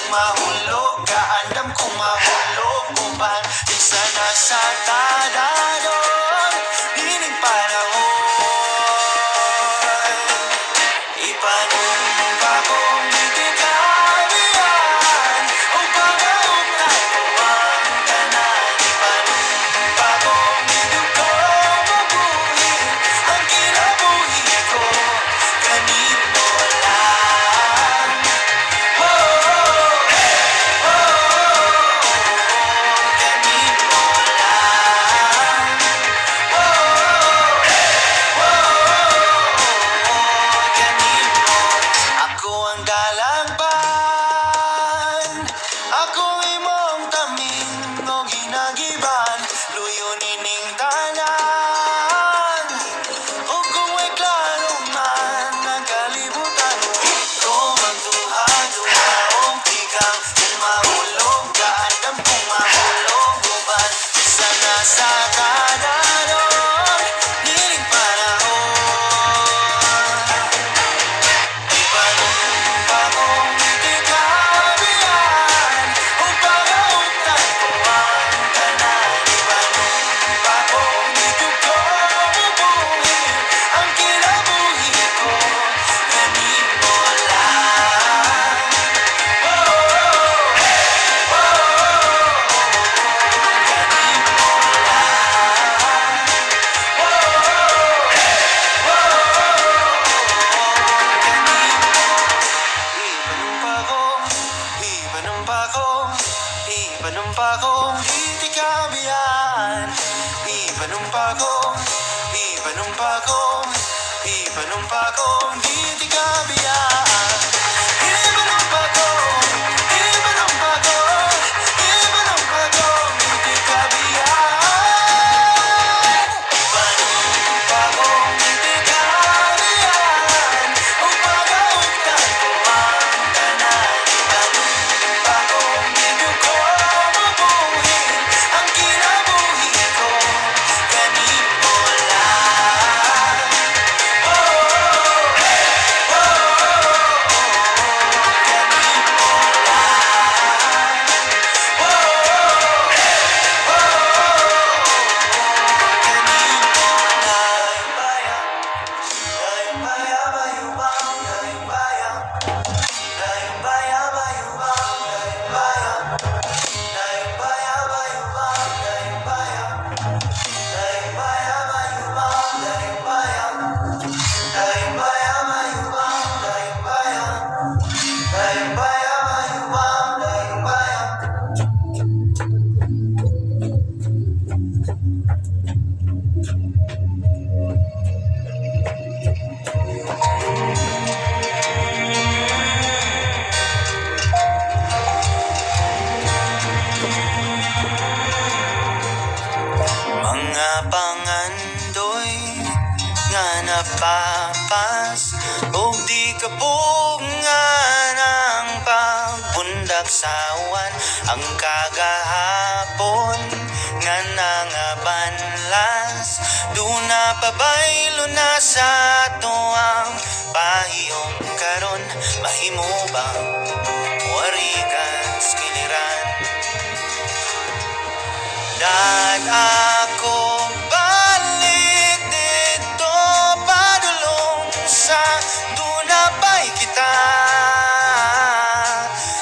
mahulog ka, andam kong mahulog uban di sana sa tadadon dining panahon. Ipanumpa kong itikabihan o pagkaugtay ko ang tanan. Ipanumpa kong idugo mabuhin ang kinabuhi ko kanino lang. Oh, oh, kanino lang. Kanino ako ang dalagban, ako imong taming o ginagiban, luyo nining tanan. O kung ay klaro man ang kalibutan, ito magduha-duha o tigang kung mahulog ka, andam kong mahulog uban sana sa tadadon nining panahon. Ipanumpa kong itikabihan o pagkaugtay ko ang tanan. Ipanumpa kong idugo mabuhin ang kinabuhi ko kanino lang. Oh, kanino Ipanumpa kong itikabihan, ipanumpa kong itikabihan. Ipanumpa kong itikabihan. Ipanumpa kong itikabihan o pagkaugtay ko ang tanan. Ipanumpa kong idugo mabuhin ang kinabuhi ko kanino lang. Oh, kanino lang. Mga pangandoy nga napapas ug di kabungan ang pagbundak sa uwan. Ang kagahapon nga nangabanlas duna pabaylo na sa ato ang pahiyong karon. Mahimo bang wari ka skiliran? Dan ako balik dito padulong sa dunapay kita.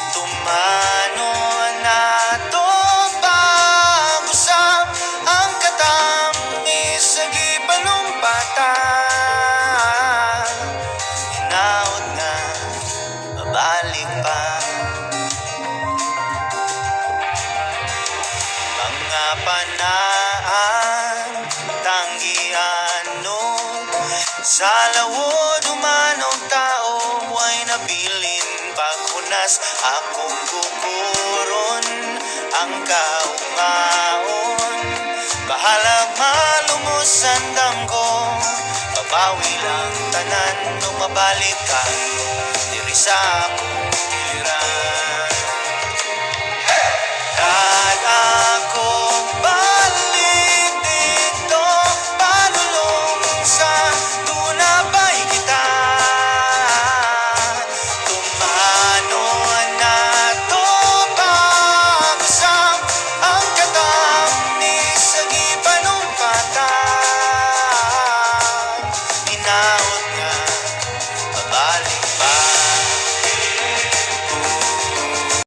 Tumano na to pag-usap ang katamis sa gipanumpata. Hinaot nga mabalik pa mga panaan tanggiano sa lawod umanong tao ay nabilin paghunas. Akong kukuron ang kaungaon, bahala malumos andam ko, babawi lang tanan nung mabalik ka diri sa akong giliran.